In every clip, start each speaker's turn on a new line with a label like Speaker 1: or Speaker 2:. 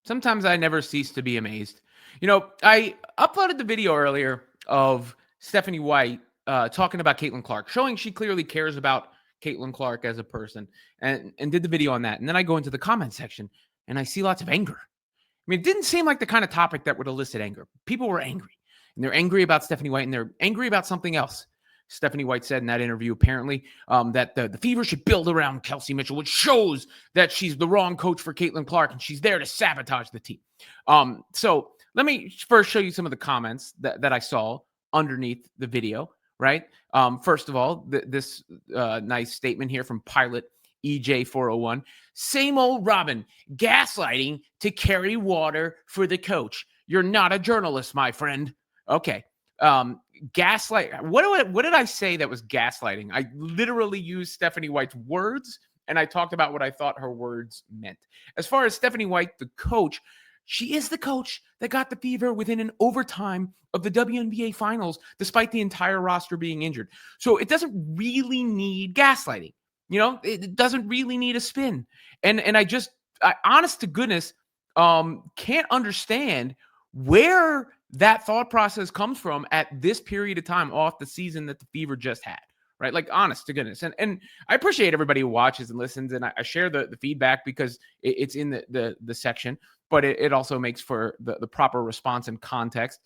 Speaker 1: Sometimes I never cease to be amazed. I uploaded the video earlier of Stephanie White talking about Caitlin Clark, showing she clearly cares about Caitlin Clark as a person, and did the video on that. And then I go into the comment section and I see lots of anger. I mean, it didn't seem like the kind of topic that would elicit anger. People were angry, and they're angry about Stephanie White, and they're angry about something else. Stephanie White said in that interview, apparently, that the Fever should build around Kelsey Mitchell, which shows that she's the wrong coach for Caitlin Clark, and she's there to sabotage the team. So let me first show you some of the comments that I saw underneath the video, right? First of all, this nice statement here from Pilot EJ401. Same old Robin, gaslighting to carry water for the coach. You're not a journalist, my friend. Okay. Gaslight. What did I say that was gaslighting? I literally used Stephanie White's words, and I talked about what I thought her words meant. As far as Stephanie White, the coach, she is the coach that got the Fever within an overtime of the WNBA Finals, despite the entire roster being injured. So it doesn't really need gaslighting. It doesn't really need a spin. And I honest to goodness, can't understand where that thought process comes from at this period of time off the season that the Fever just had, right? Like, honest to goodness. And I appreciate everybody who watches and listens, and I share the feedback because it's in the section, but it also makes for the proper response and context.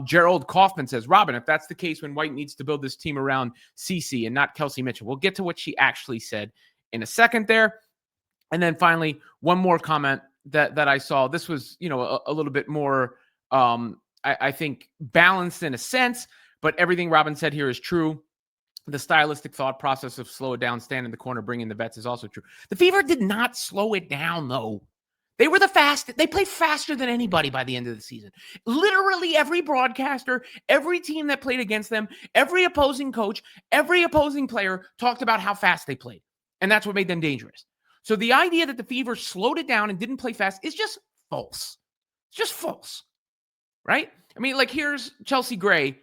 Speaker 1: Gerald Kaufman says, Robin, if that's the case, when White needs to build this team around CC and not Kelsey Mitchell. We'll get to what she actually said in a second there. And then finally, one more comment that I saw. This was, a little bit more, I think, balanced in a sense, but everything Robin said here is true. The stylistic thought process of slow it down, stand in the corner, bring in the vets is also true. The Fever did not slow it down, though. They were they played faster than anybody by the end of the season. Literally every broadcaster, every team that played against them, every opposing coach, every opposing player talked about how fast they played. And that's what made them dangerous. So the idea that the Fever slowed it down and didn't play fast is just false. It's just false. Right? I mean, like, here's Chelsea Gray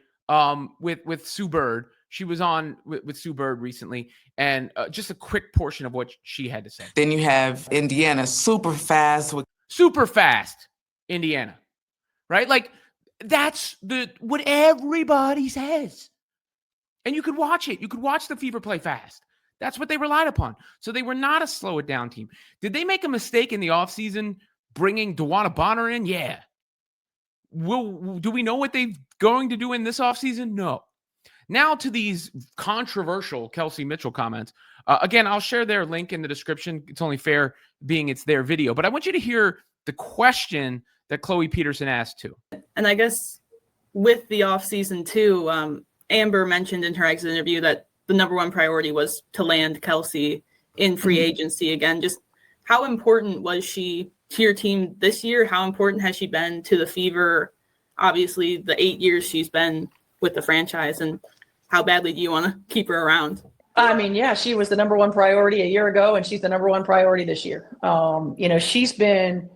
Speaker 1: with Sue Bird. She was on with Sue Bird recently, and just a quick portion of what she had to say.
Speaker 2: Then you have Indiana, super fast,
Speaker 1: Indiana, right? Like, that's what everybody says. And you could watch it. You could watch the Fever play fast. That's what they relied upon. So they were not a slow it down team. Did they make a mistake in the offseason bringing DeWanna Bonner in? Yeah. Do we know what they're going to do in this offseason? No. Now to these controversial Kelsey Mitchell comments. Again, I'll share their link in the description. It's only fair being it's their video. But I want you to hear the question that Chloe Peterson asked too.
Speaker 3: And I guess with the offseason too, Amber mentioned in her exit interview that the number one priority was to land Kelsey in free agency again. Just how important was she to your team this year? How important has she been to the Fever? Obviously, the 8 years she's been with the franchise, and how badly do you want to keep her around?
Speaker 4: I mean, yeah, she was the number one priority a year ago, and she's the number one priority this year. She's been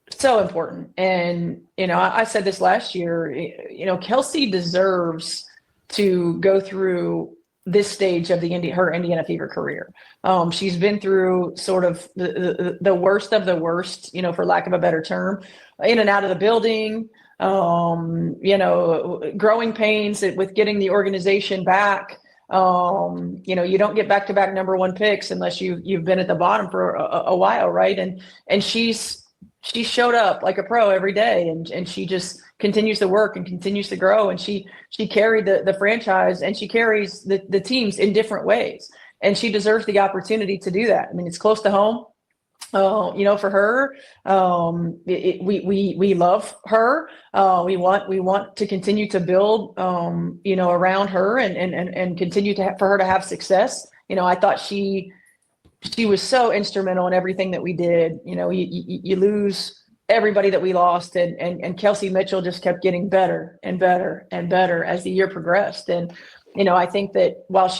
Speaker 4: so important. And, I said this last year, Kelsey deserves to go through this stage of her Indiana Fever career. She's been through sort of the worst of the worst, for lack of a better term, in and out of the building, growing pains with getting the organization back. You don't get back-to-back number one picks unless you've been at the bottom for a while, right? And she showed up like a pro every day, and she just continues to work and continues to grow, and she carried the franchise, and she carries the teams in different ways, and she deserves the opportunity to do that. I mean, it's close to home. For her, we love her. We want to continue to build, around her and continue for her to have success. I thought she was so instrumental in everything that we did. You lose everybody that we lost, and Kelsey Mitchell just kept getting better and better and better as the year progressed. And, I think that while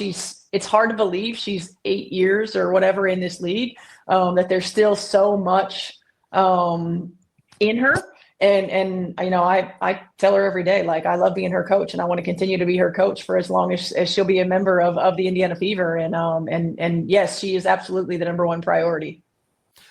Speaker 4: it's hard to believe she's 8 years or whatever in this league, that there's still so much in her. And I tell her every day, like, I love being her coach, and I want to continue to be her coach for as long as she'll be a member of the Indiana Fever. And yes, she is absolutely the number one priority.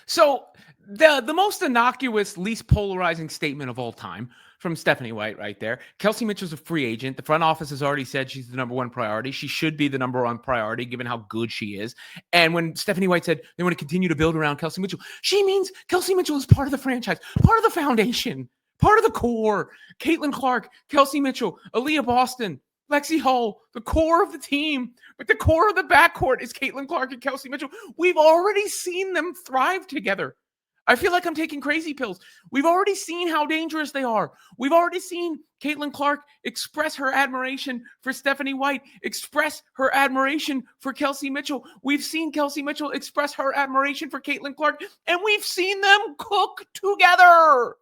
Speaker 1: So the most innocuous, least polarizing statement of all time from Stephanie White right there. Kelsey Mitchell's a free agent. The front office has already said she's the number one priority. She should be the number one priority given how good she is. And when Stephanie White said they want to continue to build around Kelsey Mitchell, she means Kelsey Mitchell is part of the franchise, part of the foundation, part of the core. Caitlin Clark, Kelsey Mitchell, Aaliyah Boston, Lexi Hull, the core of the team, but the core of the backcourt is Caitlin Clark and Kelsey Mitchell. We've already seen them thrive together. I feel like I'm taking crazy pills. We've already seen how dangerous they are. We've already seen Caitlin Clark express her admiration for Stephanie White, express her admiration for Kelsey Mitchell. We've seen Kelsey Mitchell express her admiration for Caitlin Clark, and we've seen them cook together.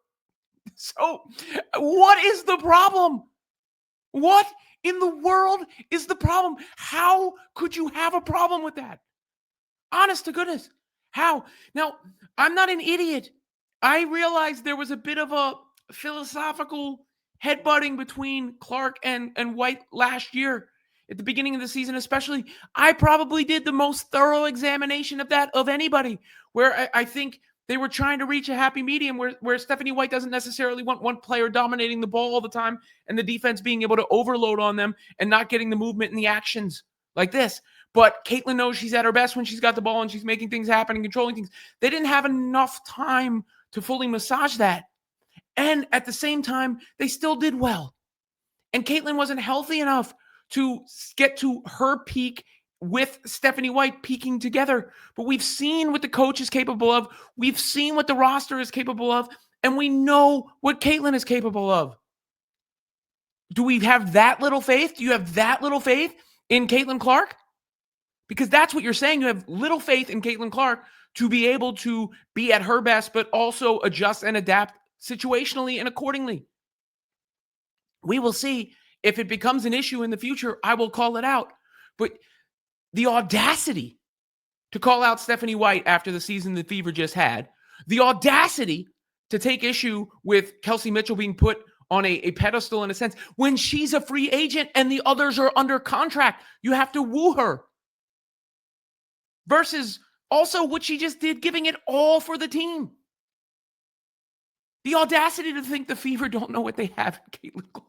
Speaker 1: So what is the problem? What in the world is the problem? How could you have a problem with that? Honest to goodness. How? Now, I'm not an idiot. I realized there was a bit of a philosophical headbutting between Clark and White last year at the beginning of the season, especially. I probably did the most thorough examination of that of anybody, where I think they were trying to reach a happy medium where Stephanie White doesn't necessarily want one player dominating the ball all the time and the defense being able to overload on them and not getting the movement and the actions like this. But Caitlin knows she's at her best when she's got the ball and she's making things happen and controlling things. They didn't have enough time to fully massage that. And at the same time, they still did well. And Caitlin wasn't healthy enough to get to her peak with Stephanie White peaking together. But we've seen what the coach is capable of. We've seen what the roster is capable of. And we know what Caitlin is capable of. Do we have that little faith? Do you have that little faith in Caitlin Clark? Because that's what you're saying. You have little faith in Caitlin Clark to be able to be at her best, but also adjust and adapt situationally and accordingly. We will see. If it becomes an issue in the future, I will call it out. But the audacity to call out Stephanie White after the season the Fever just had, the audacity to take issue with Kelsey Mitchell being put on a pedestal in a sense, when she's a free agent and the others are under contract, you have to woo her. Versus also what she just did, giving it all for the team. The audacity to think the Fever don't know what they have in Caitlin Clark.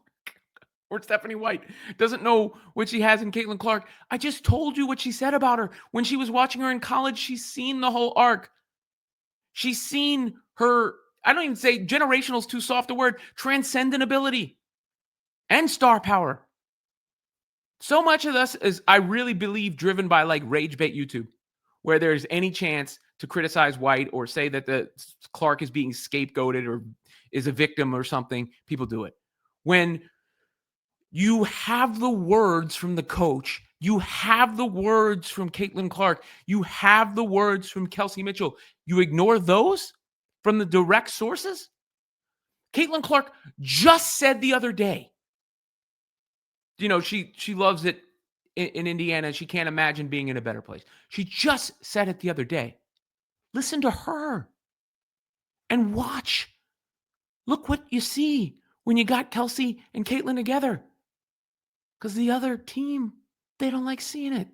Speaker 1: Or Stephanie White doesn't know what she has in Caitlin Clark. I just told you what she said about her. When she was watching her in college, she's seen the whole arc. She's seen her, I don't even say generational is too soft a word, transcendent ability and star power. So much of this is, I really believe, driven by like rage bait YouTube, where there's any chance to criticize White or say that the Clark is being scapegoated or is a victim or something. People do it. When you have the words from the coach, you have the words from Caitlin Clark, you have the words from Kelsey Mitchell. You ignore those from the direct sources? Caitlin Clark just said the other day, she loves it in Indiana. She can't imagine being in a better place. She just said it the other day. Listen to her and watch. Look what you see when you got Kelsey and Caitlin together. Because the other team, they don't like seeing it.